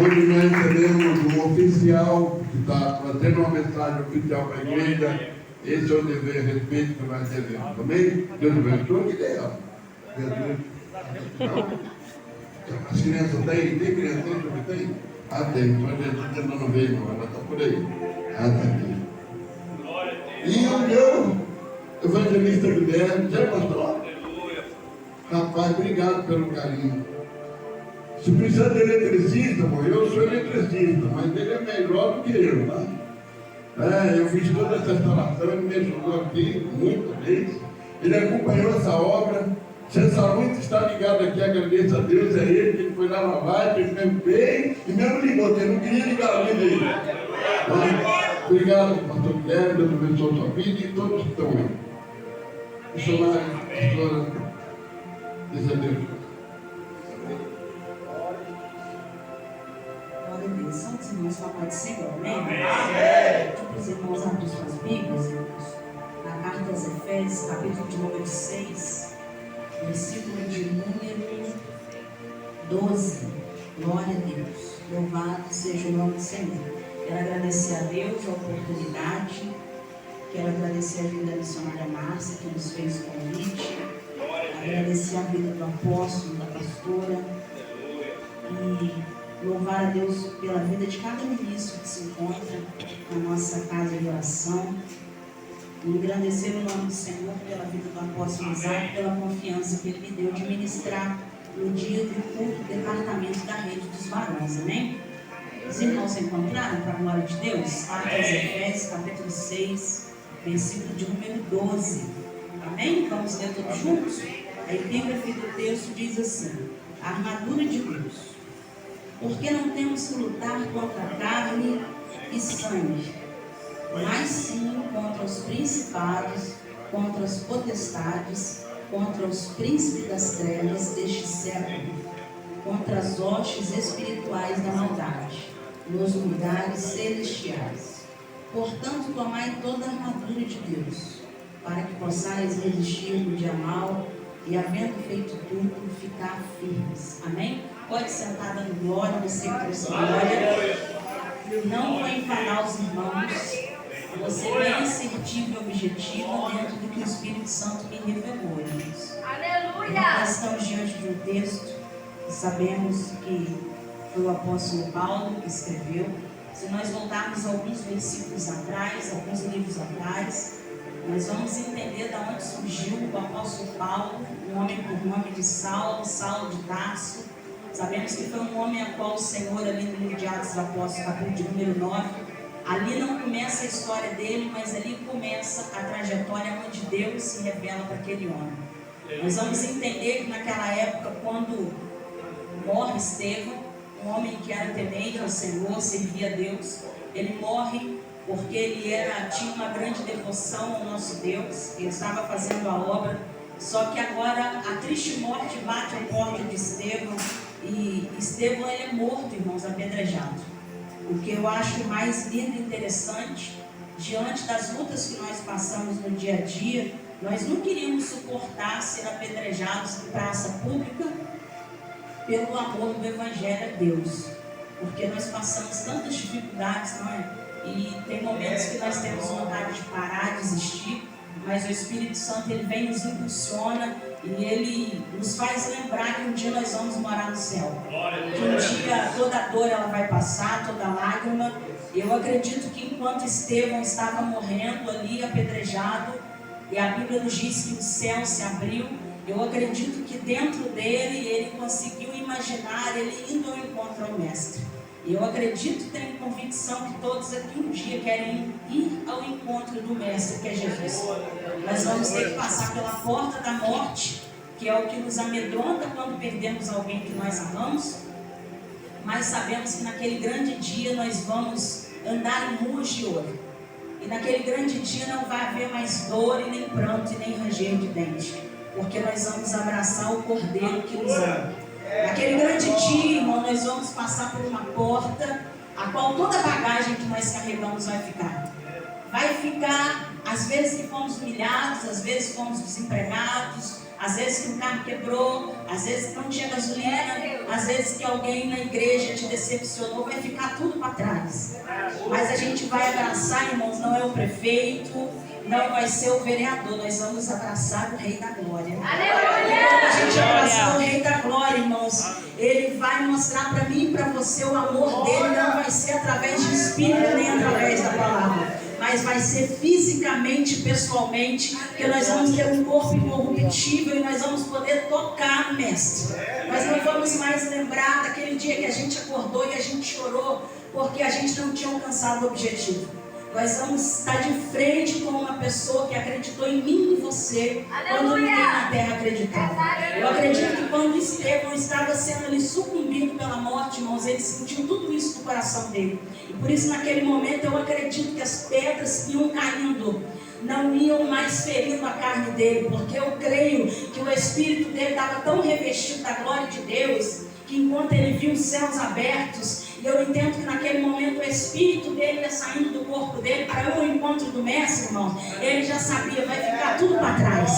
Hoje nós recebemos um oficial que está trazendo uma mensagem oficial para a igreja. Esse é o dever, respeito que nós devemos. Amém? Deus abençoe, que dê, ó. As crianças têm criança, tem? Ah, tem. Só Jesus ainda não veio, não. Ela está por aí. Ah, está aqui. E o meu evangelista Guilherme, já pastor? Rapaz, obrigado pelo carinho. Se precisar de eletricista, bom, eu sou eletricista, mas ele é melhor do que eu, tá? Eu fiz toda essa instalação, ele me ajudou aqui muitas vezes. Ele acompanhou essa obra. Se essa luz está ligada aqui, agradeço a Deus, é ele que foi lá na live, ele mesmo veio e mesmo ligou, porque ele não queria ligar a luz dele. Obrigado, pastor Guilherme, Deus abençoe a sua vida e todos que estão aí. Missionário, pastora, diz a Deus. Santos irmãos, papai do Senhor, amém? Para os irmãos abrir suas Bíblias, irmãos, na carta aos Efésios, capítulo de número 6, versículo de número 12. Glória a Deus, louvado seja o nome do Senhor. Quero agradecer a Deus a oportunidade, quero agradecer a vida da missionária Márcia, que nos fez o convite, agradecer a vida do apóstolo, da pastora, e louvar a Deus pela vida de cada ministro que se encontra na nossa casa de oração. E engrandecer o nome do Senhor pela vida do apóstolo Isaac, pela confiança que ele me deu de ministrar no dia do culto do departamento da rede dos varões. Amém? Os irmãos se encontraram para a glória de Deus? Carta aos Efésios, capítulo 6, versículo de número 12. Amém? Vamos ler todos juntos? A epígrafe do texto diz assim: a armadura de Deus. Porque não temos que lutar contra a carne e sangue, mas sim contra os principados, contra as potestades, contra os príncipes das trevas deste século, contra as hostes espirituais da maldade, nos lugares celestiais. Portanto, tomai toda a armadura de Deus, para que possais resistir no dia mau e, havendo feito tudo, ficar firmes. Amém? Pode sentar dando glória, você que trouxe glória. Não vou enganar os irmãos. Você é bem assertivo e objetivo dentro do que o Espírito Santo me revelou, irmãos. Aleluia! Nós estamos diante de um texto que sabemos que foi o apóstolo Paulo que escreveu. Se nós voltarmos alguns versículos atrás, alguns livros atrás, nós vamos entender de onde surgiu o apóstolo Paulo, um homem por nome de Saulo, Saulo de Tarso. Sabemos que foi um homem a qual o Senhor, ali no livro de Atos dos Apóstolos, capítulo de número 9, ali não começa a história dele, mas ali começa a trajetória onde Deus se revela para aquele homem. Nós vamos entender que naquela época, quando morre Estevão, um homem que era temente ao Senhor, servia a Deus, ele morre porque ele tinha uma grande devoção ao nosso Deus, ele estava fazendo a obra, só que agora a triste morte bate à porta de Estevão, e Estevão ele é morto, irmãos, apedrejado. O que eu acho mais lindo e interessante, diante das lutas que nós passamos no dia a dia, nós não queríamos suportar ser apedrejados em praça pública pelo amor do Evangelho a Deus, porque nós passamos tantas dificuldades, não é? E tem momentos que nós temos vontade de parar, desistir, mas o Espírito Santo ele vem, nos impulsiona e ele nos faz lembrar que um dia nós vamos morar no céu. Que um dia toda dor ela vai passar, toda lágrima. Eu acredito que enquanto Estevão estava morrendo ali, apedrejado, e a Bíblia nos diz que o céu se abriu, eu acredito que dentro dele ele conseguiu imaginar ele indo ao encontro ao Mestre. Eu acredito, tenho convicção que todos aqui um dia querem ir ao encontro do Mestre, que é Jesus. Nós vamos ter que passar pela porta da morte, que é o que nos amedronta quando perdemos alguém que nós amamos, mas sabemos que naquele grande dia nós vamos andar em ruas de ouro. E naquele grande dia não vai haver mais dor, e nem pranto, e nem ranger de dente, porque nós vamos abraçar o Cordeiro que nos ama. Naquele grande dia, irmão, nós vamos passar por uma porta a qual toda a bagagem que nós carregamos vai ficar. vai ficar, às vezes que fomos humilhados, às vezes fomos desempregados, às vezes que o carro quebrou, às vezes que não tinha gasolina, às vezes que alguém na igreja te decepcionou, vai ficar tudo para trás. Mas a gente vai abraçar, irmãos, não é o prefeito, não vai ser o vereador, nós vamos abraçar o Rei da Glória. Quando a gente abraçar o Rei da Glória, irmãos, Ele vai mostrar para mim e para você o amor dele, não vai ser através de espírito nem através da palavra, mas vai ser fisicamente, pessoalmente, porque nós vamos ter um corpo incorruptível e nós vamos poder tocar no Mestre. Nós não vamos mais lembrar daquele dia que a gente acordou e a gente chorou porque a gente não tinha alcançado o objetivo. Nós vamos estar de frente com uma pessoa que acreditou em mim e em você, quando ninguém na terra acreditava. Eu acredito que quando Estevão estava sendo ali sucumbido pela morte, irmãos, ele sentiu tudo isso no coração dele. E por isso, naquele momento, eu acredito que as pedras iam caindo, não iam mais ferindo a carne dele, porque eu creio que o espírito dele estava tão revestido da glória de Deus, que enquanto ele viu os céus abertos, e eu entendo que naquele momento o espírito dele ia saindo do corpo dele para ir ao encontro do mestre, irmão. Ele já sabia, vai ficar tudo para trás.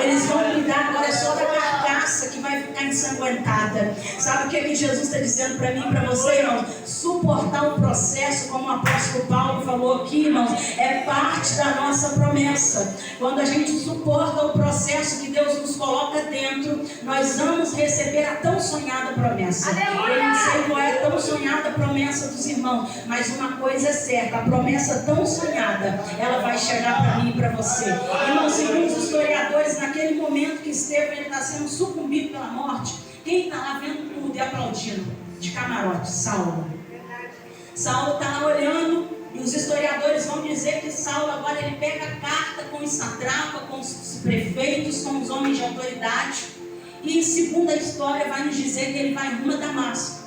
Eles vão cuidar agora só da carcaça que vai ficar ensanguentada. Sabe o que Jesus está dizendo para mim e para você, irmão? Suportar o processo, como o apóstolo Paulo falou aqui, irmãos, é parte da nossa promessa. Quando a gente suporta o processo que Deus nos coloca dentro, nós vamos receber a tão sonhada promessa. Eu não sei qual é a tão sonhada promessa dos irmãos, mas uma coisa é certa, a promessa tão sonhada, ela vai chegar para mim e para você. Irmãos, segundo os historiadores, naquele momento que Estevão está sendo sucumbido pela morte, quem está lá vendo tudo e aplaudindo de camarote? Saulo. Saulo está lá olhando, e os historiadores vão dizer que Saulo agora ele pega a carta com os satrapas, com os prefeitos, com os homens de autoridade, e segundo a história vai nos dizer que ele vai rumo a Damasco.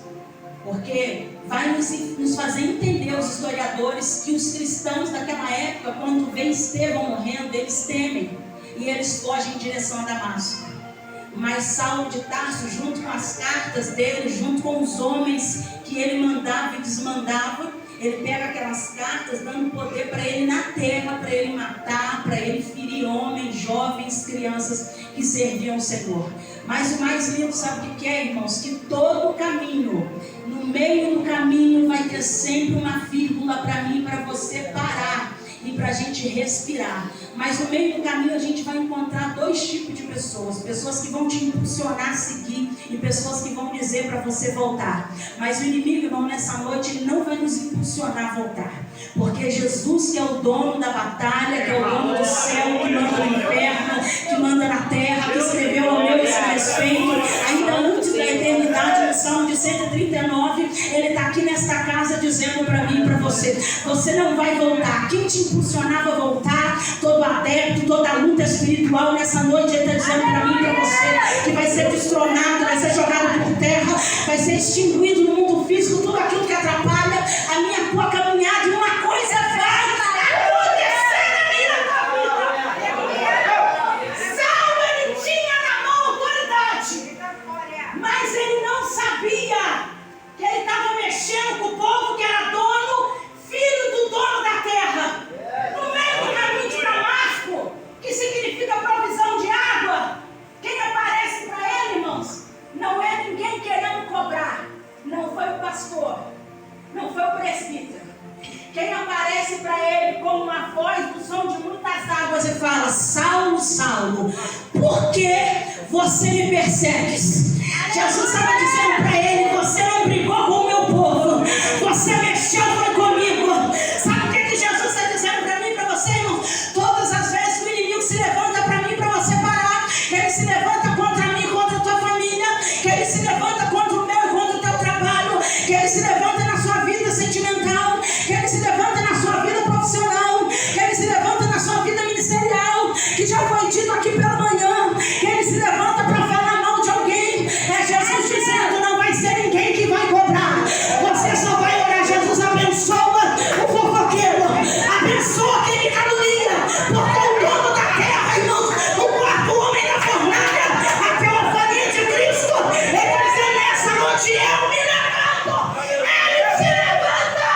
Porque vai nos fazer entender, os historiadores, que os cristãos daquela época, quando vê Estevão morrendo, eles temem e eles fogem em direção a Damasco. Mas Saulo de Tarso, junto com as cartas dele, junto com os homens que ele mandava e desmandava, ele pega aquelas cartas dando poder para ele na terra, para ele matar, para ele ferir homens, jovens, crianças que serviam o Senhor. Mas o mais lindo, sabe o que é, irmãos? Que todo o caminho, no meio do caminho vai ter sempre uma vírgula para mim e para você parar e para a gente respirar. Mas no meio do caminho a gente vai encontrar dois tipos de pessoas: pessoas que vão te impulsionar a seguir e pessoas que vão dizer para você voltar. Mas o inimigo, irmão, nessa noite ele não vai nos impulsionar a voltar, porque Jesus, que é o dono da batalha, que é o dono do céu, que manda no inferno, que manda na terra, que escreveu ao meu respeito ainda antes da eternidade, no Salmo de 139, ele está aqui nesta casa dizendo para mim e para você: você não vai voltar. Quem te impulsionava a voltar, todo adepto, toda luta espiritual, nessa noite ele está dizendo para mim e para você que vai ser destronado, vai ser jogado por terra, vai ser extinguido no mundo físico tudo aquilo que atrapalha a minha e tua caminhada, e uma coisa vai acontecer na minha vida. Saulo, ele tinha na mão autoridade, mas ele não sabia que ele estava mexendo com o povo que era dono, filho do dono da terra. No meio do caminho de Damasco, que significa provisão de água, quem aparece para ele, irmãos, não é ninguém querendo cobrar. Não foi o pastor, não foi o presbítero. Quem aparece para ele com uma voz do som de muitas águas e fala: Saulo, Saulo, por que você me persegues? Jesus estava dizendo para ele: você não brigou com o meu povo, você mexeu foi comigo. Sabe o que Jesus está dizendo para mim e para você, irmão? Todas as vezes que o inimigo se levanta para mim, para você parar, que ele se levanta contra mim, contra a tua família, que ele se levanta contra o meu e contra o teu trabalho, que ele se levanta na sua vida sentimental, que ele se levanta na sua vida profissional, que ele se levanta na sua vida ministerial, que já foi dito aqui pela manhã, que ele se levanta para falar mal de alguém. É Jesus dizendo: não vai ser ninguém que vai cobrar, você só vai orar. Jesus abençoa o fofoqueiro, abençoa quem fica no linha, porque o dono da terra, irmãos, o quarto homem da fornalha, a teofania de Cristo, ele vai dizer nessa noite: eu me levanto. Ele se levanta.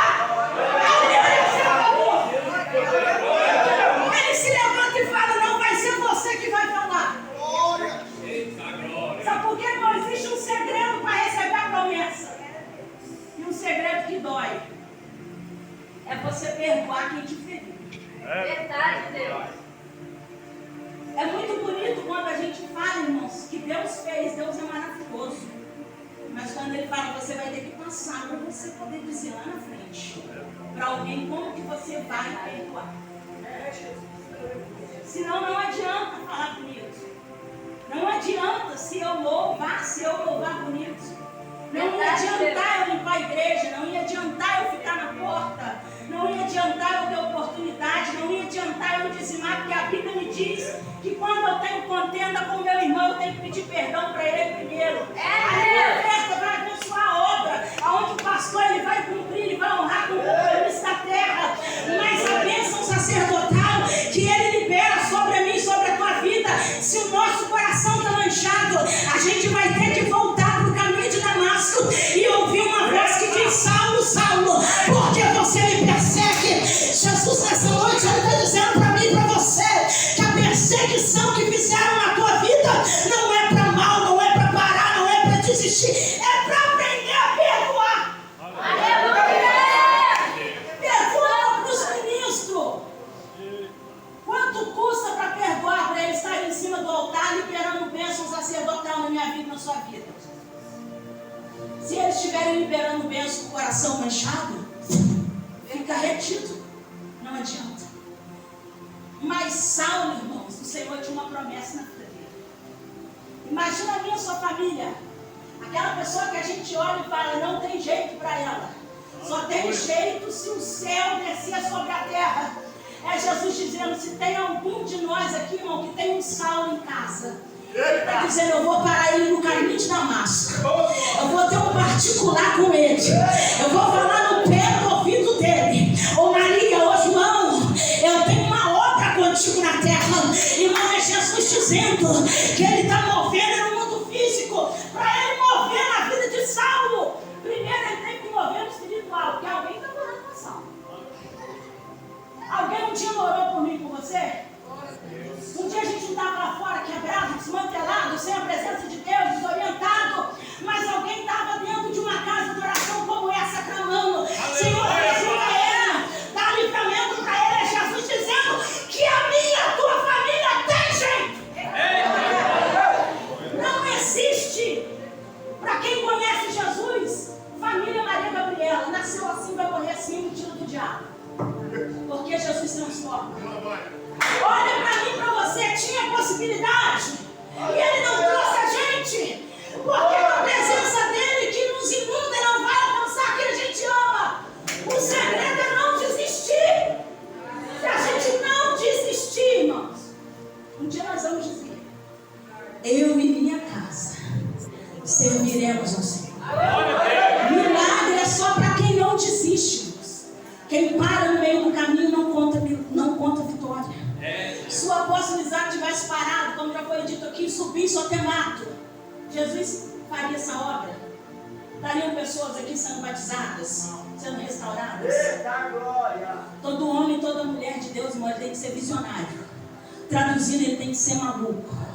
dói é você perdoar quem te feriu. Verdade, Deus. É muito bonito quando a gente fala, irmãos, que Deus fez, Deus é maravilhoso. Mas quando Ele fala, você vai ter que passar para você poder dizer lá na frente para alguém como que você vai perdoar. Senão não adianta falar bonito. Não adianta se eu louvar bonito. Não ia adiantar eu limpar a igreja, não ia adiantar eu ficar na porta, não ia adiantar eu ter oportunidade, não ia adiantar eu dizimar, porque a Bíblia me diz que quando eu tenho contenda com meu irmão, eu tenho que pedir perdão para ele primeiro. A minha festa vai abençoar a obra, aonde o pastor ele vai cumprir, ele vai honrar com o compromisso da terra, mas a bênção sacerdotal que ele libera sobre a mim, sobre a tua vida, se o nosso coração está manchado, a gente vai ter que voltar para o caminho de Damasco e ouvir uma voz que diz: Saulo, Saulo, por que você me persegue? Jesus nessa noite ele está dizendo para mim e para você que a perseguição que fizeram na tua vida não é para mal, não é para parar, não é para desistir, é para aprender a perdoar. Pergunta para os ministros quanto custa para perdoar, para eles estarem em cima do altar liberando bênção sacerdotal na minha vida e na sua vida. Se eles estiverem liberando bênção com o coração manchado, fica retido, não adianta. Mas Saulo, irmãos, o Senhor tinha uma promessa na vida dele. Imagina a minha e a sua família, aquela pessoa que a gente olha e fala, não tem jeito para ela, só tem jeito se o céu descer sobre a terra. É Jesus dizendo, se tem algum de nós aqui, irmão, que tem um Saulo em casa, ele está dizendo, eu vou parar ele no caminho de Damasco, eu vou ter um particular com ele, eu vou falar no pé do ouvido dele, ô Maria, ô João, eu tenho uma obra contigo na terra. Irmão, é Jesus dizendo que ele está movendo no mundo físico, para ele mover na vida de Saulo. Primeiro ele tem que mover no espiritual, porque alguém está orando por Saulo. Alguém um dia orou por mim e por você? Um dia a gente estava lá fora, quebrado, desmantelado, sem a presença de Deus, desorientado, mas alguém estava dentro de uma casa de oração como essa, clamando, Senhor, ajuda ele, dá livramento para ele. É Jesus dizendo que a minha e a tua família tem jeito. Não existe, para quem conhece Jesus, família Maria Gabriela, nasceu assim, vai morrer assim, mentira do diabo, porque Jesus transforma. Olha para mim, para você, tinha possibilidade e ele não trouxe a gente, porque a presença dele que nos inunda não vai alcançar quem a gente ama. O segredo é não desistir. Se a gente não desistir, irmãos, um dia nós vamos dizer, eu e minha casa serviremos ao Senhor. Milagre é só para quem não desiste, irmãos. Quem para no meio do caminho não conta vitória. Se o apóstolo Isaac tivesse parado, como já foi dito aqui, subisse até mato, Jesus faria essa obra? Estariam pessoas aqui sendo batizadas, sendo restauradas? Todo homem, toda mulher de Deus, irmão, ele tem que ser visionário. Traduzindo, ele tem que ser maluco.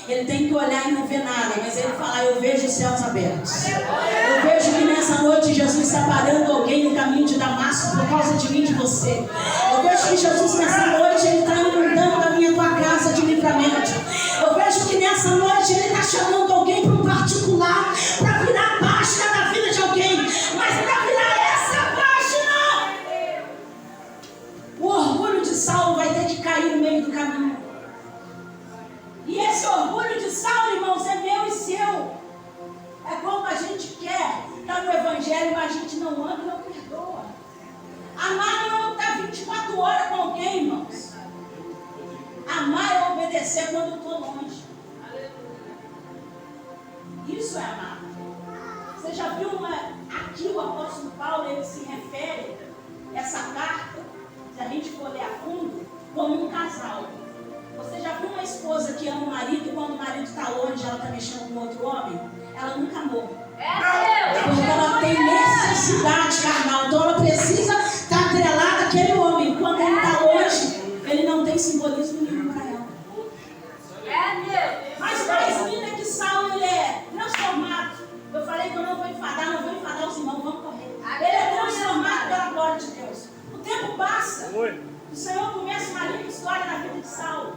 Ele tem que olhar e não ver nada, mas ele fala, eu vejo os céus abertos. Eu vejo que nessa noite Jesus está parando alguém no caminho de Damasco por causa de mim e de você. Eu vejo que Jesus nessa noite ele está inundando a minha e tua casa de livramento. Eu vejo que nessa noite ele está chamando alguém para um particular, para virar a página da vida de alguém, mas para virar essa página, o orgulho de Saulo vai ter que cair no meio do caminho. E esse orgulho de Saulo, irmãos, é meu e seu. É como a gente quer estar no Evangelho, mas a gente não ama e não perdoa. Amar não é estar 24 horas com alguém, irmãos. Amar é obedecer quando eu estou longe. Isso é amar. Você já viu aqui o apóstolo Paulo, ele se refere a essa carta, se a gente for ler a fundo, como um casal. Você já viu uma esposa que ama o marido e quando o marido está longe, ela está mexendo com outro homem? Ela nunca amou. Porque ela tem necessidade carnal, então ela precisa estar atrelada àquele homem. Quando ele está longe, ele não tem simbolismo nenhum para ela. Mas mais linda que Saulo, ele é transformado. Eu falei que eu não vou enfadar os irmãos, vamos correr. Ele é transformado. O Senhor começa uma linda história na vida de Saulo.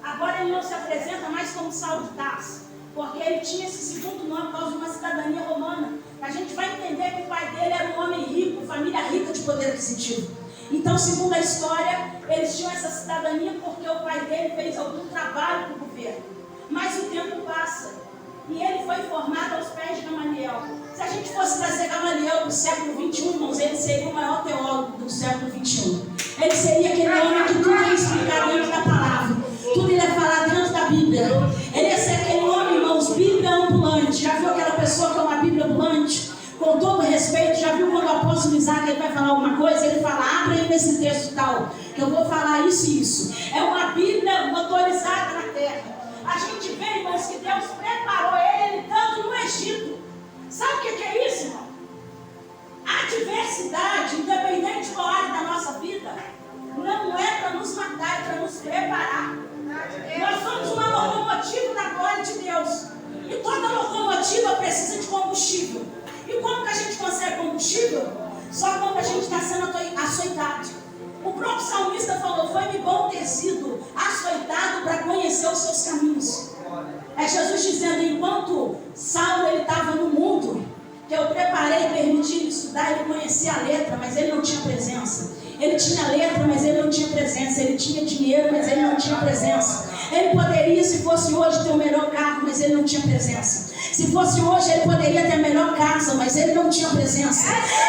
Agora ele não se apresenta mais como Saulo de Tarso, porque ele tinha esse segundo nome por causa de uma cidadania romana. A gente vai entender que o pai dele era um homem rico, família rica de poder aquisitivo. Então, segundo a história, eles tinham essa cidadania porque o pai dele fez algum trabalho para o governo. Mas o tempo passa e ele foi formado aos pés de Gamaliel. Se a gente fosse trazer Gamaliel do século XXI, irmãos, ele seria o maior teólogo do século XXI. Ele seria aquele homem que tudo ia explicar dentro da palavra, tudo ia falar dentro da Bíblia. Ele ia ser aquele homem, irmãos, Bíblia ambulante. Já viu aquela pessoa que é uma Bíblia ambulante? Com todo respeito, já viu quando o apóstolo Isaac ele vai falar alguma coisa, ele fala, abre aí nesse texto tal, que eu vou falar isso e isso. É uma Bíblia motorizada na terra. A gente vê, irmãos, que Deus preparou ele tanto no Egito. Sabe o que é isso, irmão? A diversidade, independente qual área da nossa vida, não é para nos matar, é para nos preparar. Nós somos uma locomotiva da glória de Deus. E toda locomotiva precisa de combustível. E como que a gente consegue combustível? Só quando a gente está sendo açoitado. O próprio salmista falou, foi-me bom ter sido açoitado para conhecer os seus caminhos. É Jesus dizendo, enquanto Saulo estava no mundo, que eu preparei e permiti ele estudar, ele conhecia a letra, mas ele não tinha presença. Ele tinha letra, mas ele não tinha presença. Ele tinha dinheiro, mas ele não tinha presença. Ele poderia, se fosse hoje, ter o melhor carro, mas ele não tinha presença. Se fosse hoje, ele poderia ter a melhor casa, mas ele não tinha presença.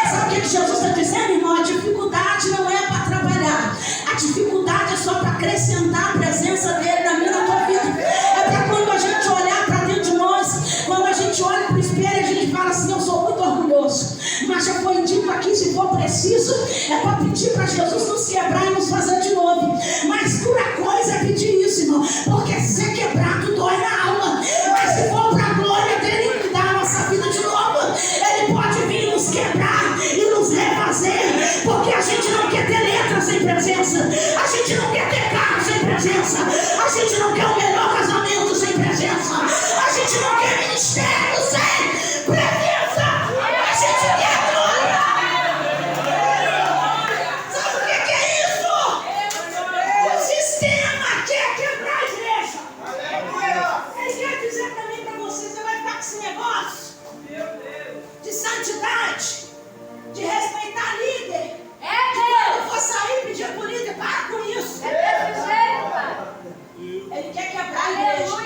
Sabe o que Jesus está dizendo, irmão? A dificuldade não é para trabalhar. A dificuldade é só para acrescentar a presença dele na minha e na tua vida. É para quando a gente olhar para dentro de nós, quando a gente olha para o espelho, a gente fala assim, eu sou muito orgulhoso. Mas já foi dito aqui, se for preciso, é para pedir para Jesus nos quebrar e nos fazer de novo. Mas dura coisa é pedir isso, irmão. Porque ser quebrado dói na alma. Mas se for para a glória dele que dá a nossa vida de novo, ele pode vir nos quebrar e nos refazer. Porque a gente não quer ter letra sem presença. A gente não quer ter carro sem presença. A gente não quer o melhor casamento sem presença. A gente não quer ministério sem presença. A gente quer glória. Sabe o que é isso? O sistema quer quebrar a igreja. Ele quer dizer também para você, você vai ficar com esse negócio de santidade, de respeitar líder. Quando for sair, pedir pro líder, para com isso. Ele quer quebrar a igreja.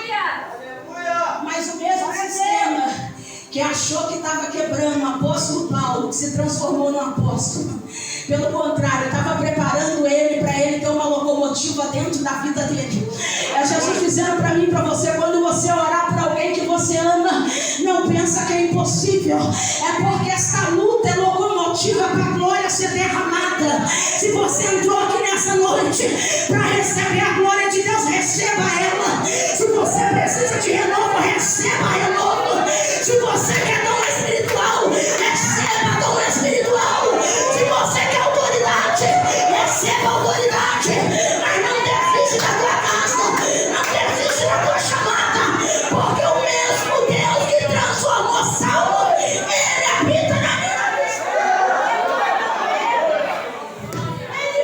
Mas o mesmo sistema que achou que estava quebrando o apóstolo Paulo, que se transformou num apóstolo, pelo contrário, estava preparando ele para ele ter uma locomotiva dentro da vida dele. É Jesus dizendo para mim e para você, quando você orar para alguém que você ama, não pensa que é impossível. É porque esta luta é locomotiva para a glória ser derramada. Se você entrou aqui nessa noite para receber a glória de Deus, receba ela. Se você precisa de renovo, receba renovo. Se você quer dom espiritual, receba dom espiritual. Se você quer autoridade, receba autoridade. Mas não desiste da tua casa, não desiste da tua chamada, porque o mesmo Deus que transformou Saulo, ele habita na minha vida.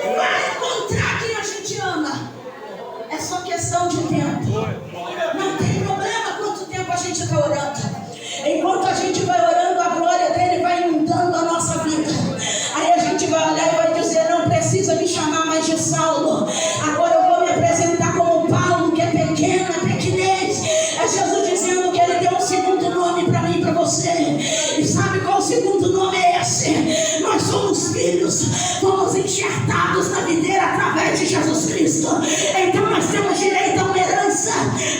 Ele vai encontrar quem a gente ama. É só questão de tempo. Não tem problema quanto tempo a gente está orando. Enquanto a gente vai orando, a glória dele vai inundando a nossa vida. Aí a gente vai olhar e vai dizer, não precisa me chamar mais de Saulo. Agora eu vou me apresentar como Paulo, que é pequeno, é pequenez. É Jesus dizendo que ele deu um segundo nome para mim e para você. E sabe qual o segundo nome é esse? Nós somos filhos, fomos enxertados na videira através de Jesus Cristo. Então nós temos direito a uma herança.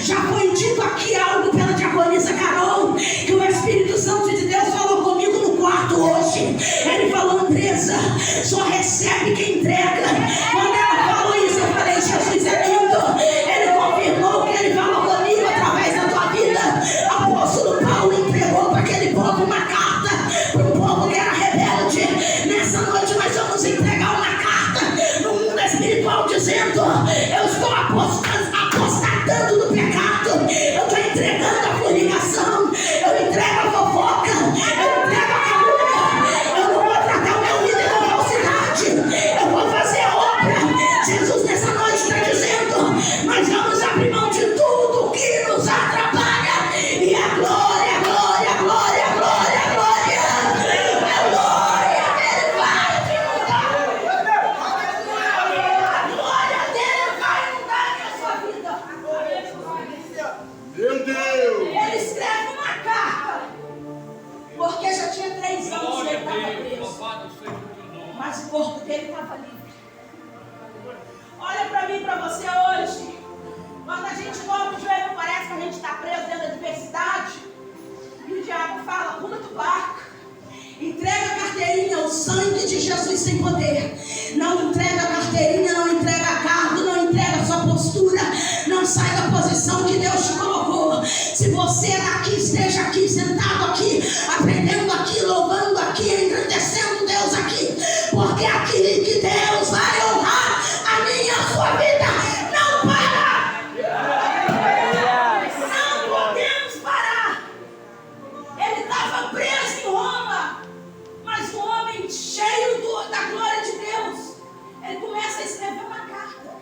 Já foi dito aqui algo pela diaconisa Carol, que o Espírito Santo de Deus falou comigo no quarto hoje. Ele falou, Andressa, só recebe quem entrega. Quando ela falou isso, eu falei, Jesus é lindo. Ele confirmou que ele falou comigo através da tua vida. Apóstolo Paulo entregou para aquele povo uma carta, para um povo que era rebelde. Nessa noite nós vamos entregar uma carta no mundo espiritual dizendo, eu estou apostatando do pecado, eu estou entregando a fornicação, eu entrego a fofoca, eu entrego a calúnia, eu não vou tratar o meu líder com falsidade, eu vou mas o corpo dele estava livre. Olha para mim e para você hoje. Quando a gente dobra o joelho, parece que a gente está preso dentro da adversidade. E o diabo fala, pula do barco. Entrega a carteirinha, o sangue de Jesus tem poder. Não entrega a carteirinha, não entrega cargo, não entrega a sua postura. Não sai da posição que Deus te colocou. Se você aqui, esteja aqui, sentado aqui, aprendendo aqui, louvando aqui, engrandecendo Deus aqui. Porque aquele que Deus vai honrar a minha e a sua vida não para. Não podemos parar. Ele estava preso em Roma. Mas o homem cheio da glória de Deus, ele começa a escrever uma carta.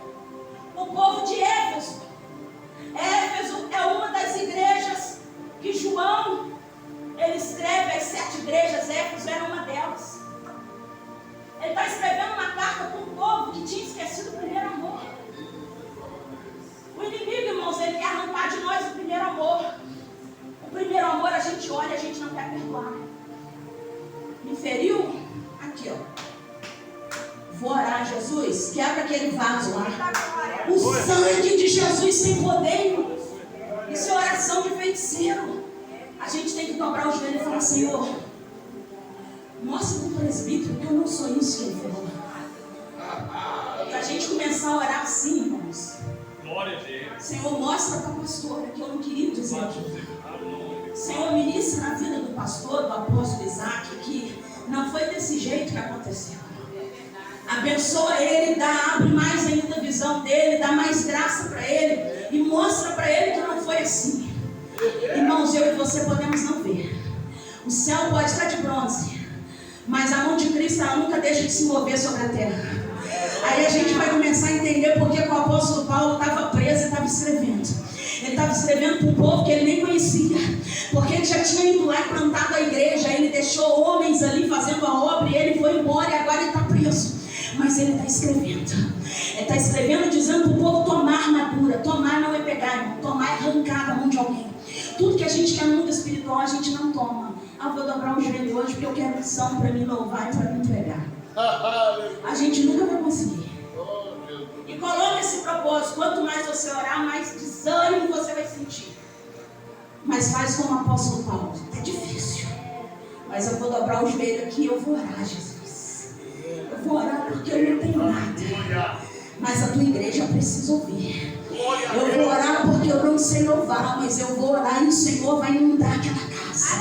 O povo de Éfeso. Éfeso é uma das igrejas que João, ele escreve as 7 igrejas. Éfeso era uma delas. Ele está escrevendo uma carta para um povo que tinha esquecido o primeiro amor. O inimigo, irmãos, ele quer arrancar de nós o primeiro amor. O primeiro amor a gente olha e a gente não quer perdoar. Me feriu? Aqui, ó. Vou orar, Jesus. Quebra aquele vaso lá. O sangue de Jesus tem poder. Isso é oração de feiticeiro. A gente tem que dobrar o joelho e falar, Senhor, mostra para o presbítero que eu não sou isso que ele falou. Para a gente começar a orar assim, irmãos. Glória a Deus. Senhor, mostra para a pastora que eu não queria dizer aquilo. Senhor, ministra na vida do pastor, do apóstolo Isaac, que não foi desse jeito que aconteceu. Abençoa ele, abre mais ainda a visão dele, dá mais graça para ele e mostra para ele que não foi assim. Irmãos, eu e você podemos não ver. O céu pode estar de bronze, mas a mão de Cristo ela nunca deixa de se mover sobre a terra. Aí a gente vai começar a entender porque o apóstolo Paulo estava preso e estava escrevendo. Ele estava escrevendo para um povo que ele nem conhecia, porque ele já tinha ido lá e plantado a igreja. Ele deixou homens ali fazendo a obra e ele foi embora e agora ele está preso. Mas ele está escrevendo. Ele está escrevendo dizendo para o povo tomar armadura. Tomar não é pegar, irmão. Tomar é arrancar da mão de alguém. Tudo que a gente quer no mundo espiritual a gente não toma. Ah, vou dobrar o joelho hoje porque eu quero unção para me louvar e para me entregar. A gente nunca vai conseguir. E coloque esse propósito. Quanto mais você orar, mais desânimo você vai sentir. Mas faz como o apóstolo Paulo. É difícil. Mas eu vou dobrar o joelho aqui e eu vou orar, Jesus. Eu vou orar porque eu não tenho nada. Mas a tua igreja precisa ouvir. Eu vou orar porque eu não sei louvar, mas eu vou orar e o Senhor vai inundar aquela casa.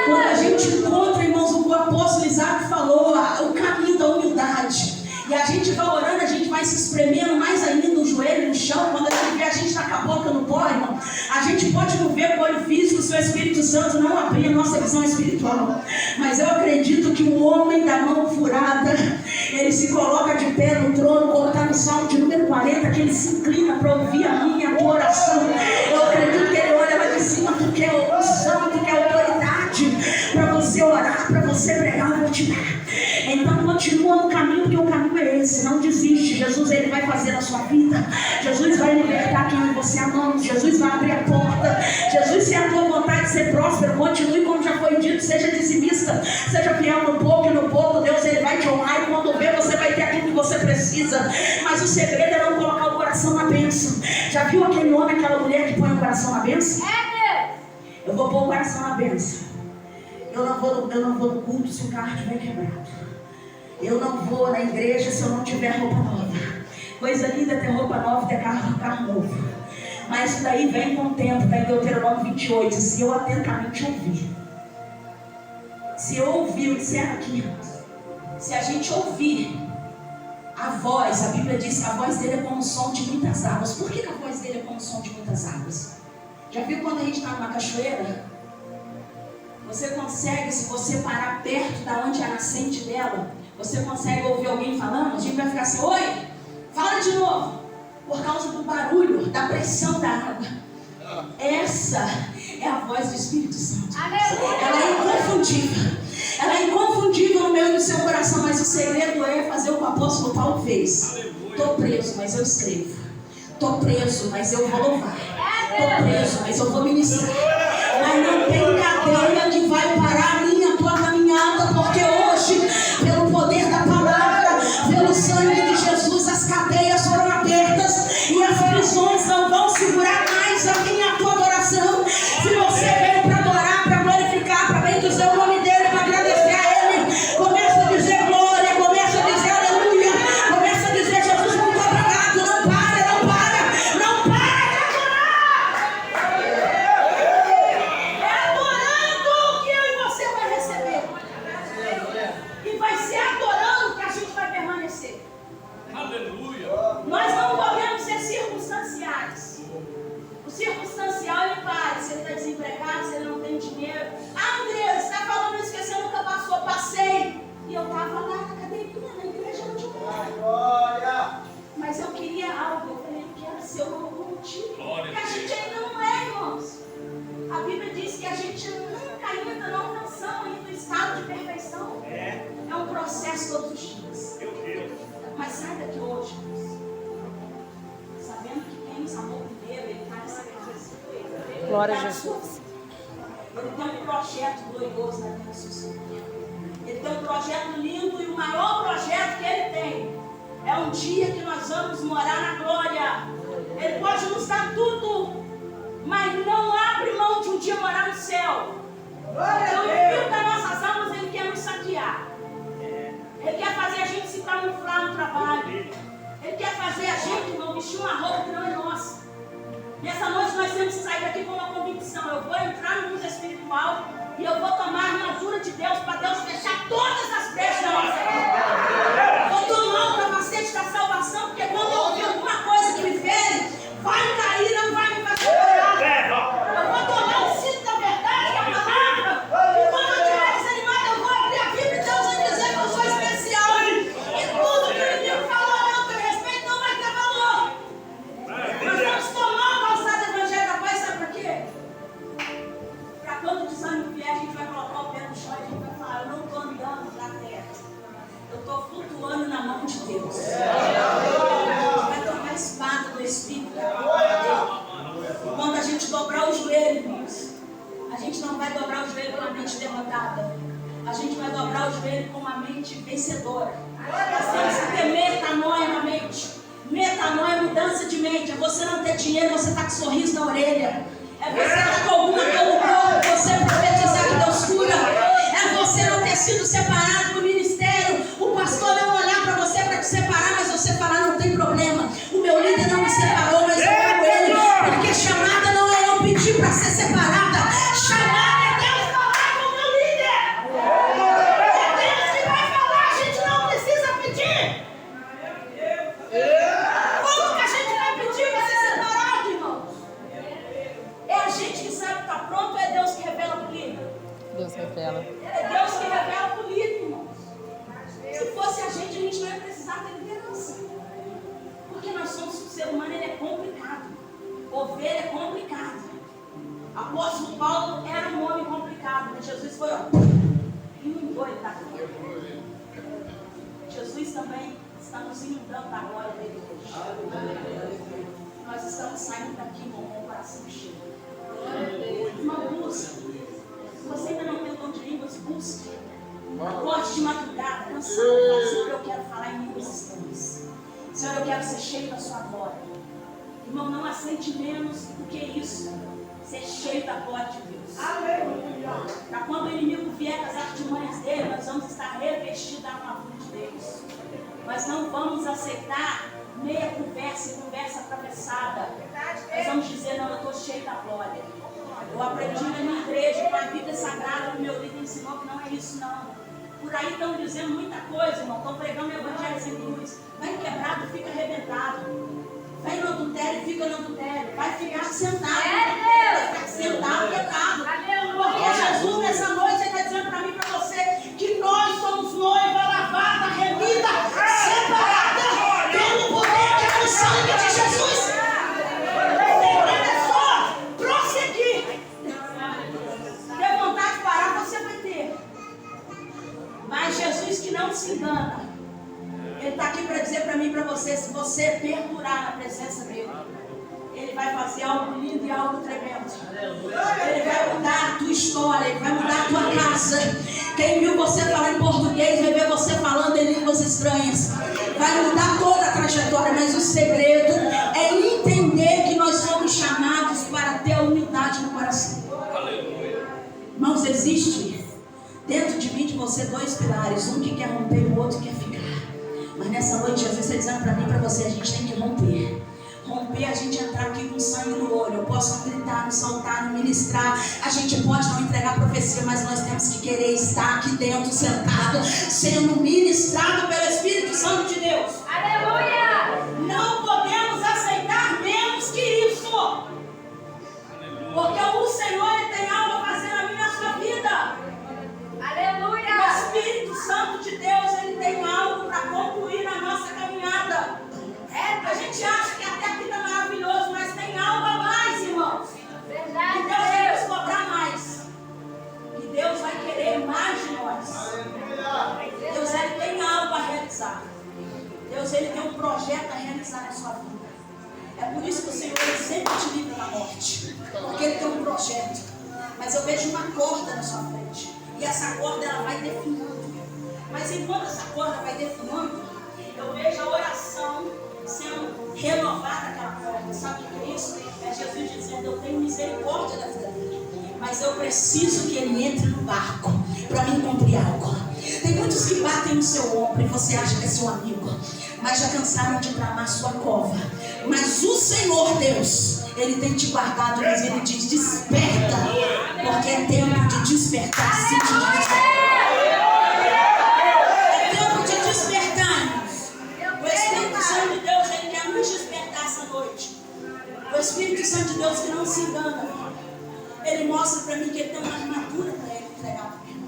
Quando a gente encontra, irmãos, o apóstolo Isaac falou, o caminho da humildade. E a gente vai orando, a gente vai se espremendo mais ainda o joelho no chão. Quando a gente vê, a gente está com a boca no pó, irmão. A gente pode não ver com o olho físico, se o Espírito Santo não abrir a nossa visão espiritual. Mas eu acredito que o homem da mão furada, ele se coloca de pé no trono, como está no Salmo de número 40, que ele se inclina para ouvir a minha a tua oração. Eu acredito que ele olha lá de cima, porque é unção, porque é autoridade para você orar, para você pregar, eu vou te dar. Então continua no caminho, porque o caminho é esse. Não desiste. Jesus, ele vai fazer na sua vida. Jesus vai libertar quem você ama. Jesus vai abrir a porta. Jesus, se é a tua vontade de ser próspero, continue como já foi dito. Seja dizimista, seja fiel no pouco e no pouco. Deus, ele vai te honrar, e quando ver, você vai ter aquilo que você precisa. Mas o segredo é não colocar o coração na bênção. Já viu aquele homem, aquela mulher que põe o coração na bênção? Eu vou pôr o coração na bênção. Eu não vou no culto se o carro estiver quebrado. Eu não vou na igreja se eu não tiver roupa nova. Coisa linda é ter roupa nova e ter carro novo. Mas isso daí vem com o tempo, está em Deuteronômio 28. Se eu atentamente ouvir. Se eu ouvir, eu disser aqui. Se a gente ouvir a voz, a Bíblia diz que a voz dele é como o som de muitas águas. Por que a voz dele é como o som de muitas águas? Já viu quando a gente está numa cachoeira? Você consegue, se você parar perto da onde é a nascente dela, você consegue ouvir alguém falando? A gente vai ficar assim, oi, fala de novo. Por causa do barulho, da pressão da água. Essa é a voz do Espírito Santo. Ela é inconfundível. Ela é inconfundível no meu e no seu coração. Mas o segredo é fazer o que o apóstolo Paulo fez. Estou preso, mas eu escrevo. Estou preso, mas eu vou louvar. Estou preso, mas eu vou ministrar. Mas não tem cadeia que vai parar a minha, a tua caminhada, porque hoje, pelo poder da palavra todos os dias. Mas sai daqui hoje, sabendo que quem nos amou primeiro, Ele está nessa casa. Glória a Jesus. Ele tem um projeto glorioso na vida do seu. Ele tem um projeto lindo e o maior projeto que Ele tem é um dia que nós vamos morar na glória. Ele pode nos dar tudo, mas não abre mão de um dia morar no céu. Então, o fio das nossas almas, Ele quer nos saquear. Ele quer fazer a gente se camuflar no trabalho. Ele quer fazer a gente não vestir uma roupa que não é nossa. Nessa noite nós temos que sair daqui com uma convicção. Eu vou entrar no mundo espiritual e eu vou tomar a armadura de Deus para Deus fechar todas as brechas da nossa vida. Vou tomar o capacete da salvação, porque quando eu ouvir alguma coisa que me fere, vai cair, não vai me fazer chorar. Eu vou tomar o cinto da verdade, a palavra, e quando eu estiver desanimado, eu vou abrir a Bíblia e Deus vai dizer que eu sou especial. E tudo que o inimigo falou a meu respeito não vai ter valor. Nós vamos tomar o calçado do Evangelho da Paz, sabe por quê? Para quando o desânimo vier, a gente vai colocar o pé no chão e a gente vai falar: eu não estou andando na terra, eu estou flutuando na mão de Deus. Vai tomar a espada do Espírito. Quando a gente dobrar o joelho, irmãos, a gente não vai dobrar o joelho com a mente derrotada. A gente vai dobrar o joelho com uma mente vencedora. Nós temos que ter metanoia na mente. Metanoia é mudança de mente. É você não ter dinheiro, você está com sorriso na orelha. É você estar com alguma dor no corpo, você profetizar que Deus cura. É você não ter sido separado do ministério. O pastor não olhar para você para te separar, mas você falar: não tem problema. O meu líder não me separou, mas eu amo ele. Porque chamada não é eu pedir para ser separada. Chamada é Deus falar com o meu líder. É Deus que vai falar, a gente não precisa pedir. Como que a gente vai pedir para ser separado, irmãos? É a gente que sabe que está pronto ou é Deus que revela para o líder? Deus revela. É Deus que revela para o líder, irmãos. Se fosse a gente não ia precisar ter liderança. Porque nós somos, o ser humano, ele é complicado. Ovelha é complicado. Apóstolo Paulo era um homem complicado, mas Jesus foi, inundou ele da glória. Jesus também está nos inundando da glória dele hoje. Nós estamos saindo daqui com o coração cheio. Uma busca. Se você ainda não tem o dom de línguas, busque. Acorde de madrugada, cansado, fala: Senhor, eu quero falar em línguas estranhas. Senhor, eu quero ser cheio da sua glória. Irmão, não aceite menos do que isso. Ser cheio da glória de Deus. Para quando o inimigo vier com as artimanhas dele, nós vamos estar revestidos da armadura de Deus. Nós não vamos aceitar meia conversa e conversa atravessada. Nós vamos dizer: não, eu estou cheio da glória. Eu aprendi na minha igreja, com a vida sagrada, que o meu líder ensinou que não é isso, não. Por aí estão dizendo muita coisa, irmão. Estão pregando o evangelho sem cruz. Vai quebrado, fica arrebentado. Vai no adultério, fica no adultério. Vai ficar sentado. Vai ficar sentado, quebrado. Porque Jesus, nessa noite, está dizendo para mim e para você que nós somos noiva, lavada, remida, separada pelo poder que é o sangue de Jesus. É só prosseguir. Ter vontade de parar, você vai ter. Mas Jesus, que não se engana, Ele está aqui para dizer para mim e para você: se você perdurar na presença dele, Ele vai fazer algo lindo e algo tremendo. Ele vai mudar a tua história, Ele vai mudar a tua casa. Quem viu você falar em português vai ver você falando em línguas estranhas. Vai mudar toda a trajetória, mas o segredo é entender que nós somos chamados para ter humildade no coração. Irmãos, existe dentro de mim, de você, dois pilares. Um que quer romper e o outro que quer ficar. Mas nessa noite, Jesus está dizendo para mim e para você: a gente tem que romper. Romper, a gente entrar aqui com sangue no olho. Eu posso não gritar, não soltar, não ministrar. A gente pode não entregar profecia, mas nós temos que querer estar aqui dentro, sentado, sendo ministrado pelo Espírito Santo de Deus. Aleluia! Não podemos aceitar menos que isso. Porque o Senhor, Ele tem algo a fazer na minha e na sua vida. Aleluia! O Espírito Santo de Deus, Ele tem algo para concluir na nossa caminhada. A gente acha que até aqui está maravilhoso, mas tem algo a mais, irmãos. Verdade, E Deus vai nos cobrar mais. E Deus vai querer mais de nós. Deus, Ele tem algo Deus, Ele tem um projeto a realizar na sua vida. É por isso que o Senhor Ele sempre te livra da morte. Porque Ele tem um projeto. Mas eu vejo uma corda na sua frente. E essa corda ela vai definhando. Mas enquanto essa corda vai definhando, eu vejo a oração sendo renovada aquela corda. Sabe o que é isso? É Jesus dizendo, eu tenho misericórdia da vida dele. Mas eu preciso que ele entre no barco para mim cumprir algo. Tem muitos que batem no seu ombro e você acha que é seu amigo, mas já cansaram de tramar sua cova. Mas o Senhor Deus, Ele tem te guardado, mas Ele diz, desperta, porque é tempo de despertar. Sim, de despertar. É tempo de despertar, irmãos. O Espírito Santo de Deus, Ele quer nos despertar essa noite. O Espírito Santo de Deus que não se engana, Ele mostra para mim que Ele tem uma armadura para Ele entregar para mim.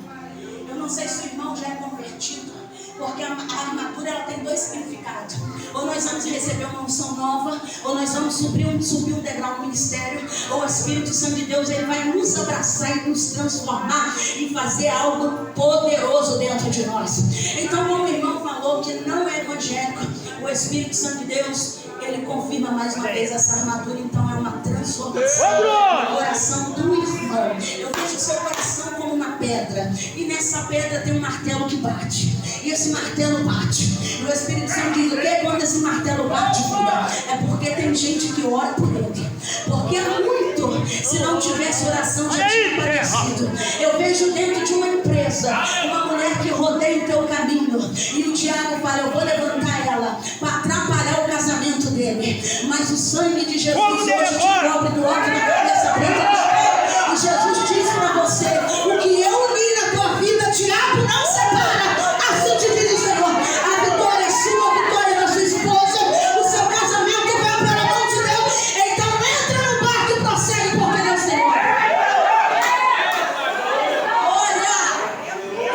Eu não sei se o irmão já é convertido, porque a armadura ela tem dois significados. Ou nós vamos receber uma unção nova, ou nós vamos subir um degrau no ministério, ou o Espírito Santo de Deus ele vai nos abraçar e nos transformar e fazer algo poderoso dentro de nós. Então, como o irmão falou que não é evangélico, o Espírito Santo de Deus ele confirma mais uma vez essa armadura. Então é uma transformação no coração do irmão. Eu vejo o seu coração como uma pedra, e nessa pedra tem um martelo que bate, e esse martelo bate, e o Espírito Santo diz o que? Quando esse martelo bate, filha, é porque tem gente que ora por ele, porque muito, se não tivesse oração já tinha aparecido. Eu vejo dentro de uma empresa uma mulher que rodeia o teu caminho, e o diabo fala, eu vou levantar ela para atrapalhar o casamento dele, mas o sangue de Jesus hoje te cobre do alto da cabeça preta. E Jesus diz para você, o que eu uni na tua vida, diabo não separa. Assim te diz o Senhor, a vitória é sua, a vitória da sua esposa, o seu casamento vai para a mão de Deus. Então entra no barco e prossegue, porque Deus tem. Olha,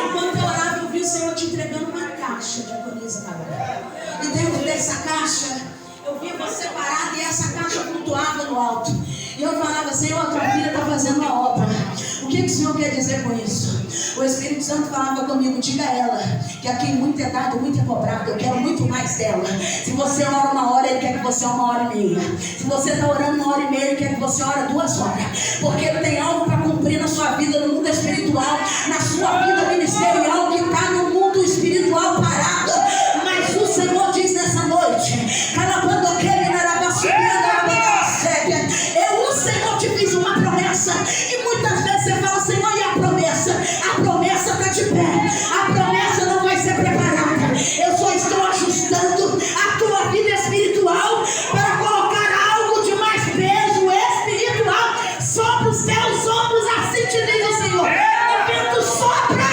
enquanto eu orava, eu vi o Senhor te entregando uma caixa de agoniza agora. E dentro dessa caixa, eu vi você parada e essa caixa flutuava no alto. E eu falava, Senhor, a tua filha está fazendo uma obra. O que o Senhor quer dizer com isso? O Espírito Santo falava comigo, diga a ela que a quem muito é dado, muito é cobrado. Eu quero muito mais dela. Se você ora uma hora, Ele quer que você ore uma hora e meia. Se você está orando uma hora e meia, Ele quer que você ore 2 horas. Porque Ele tem algo para cumprir na sua vida, no mundo espiritual, na sua vida ministerial, que está no mundo espiritual parado. Mas o Senhor diz nessa noite, eu, o Senhor, te fiz uma promessa. E muitas vezes você fala, Senhor, e a promessa? A promessa está de pé. A promessa não vai ser preparada. Eu só estou ajustando a tua vida espiritual para colocar algo de mais peso espiritual sobre os teus ombros. Assim te diz o Senhor. O vento sopra,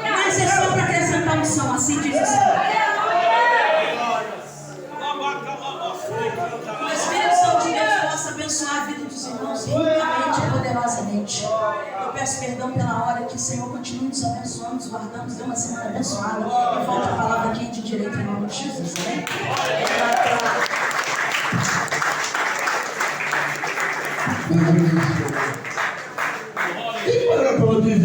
mas é só para acrescentar unção. Assim diz o Senhor. O Espírito Santo de Deus possa abençoar a vida dos irmãos ricamente e poderosamente. Eu peço perdão pela hora, que o Senhor continue nos abençoando, nos guardando, nos dê uma semana abençoada. E volta a palavra aqui de direito em nome de Jesus, né? Quem para aplaudir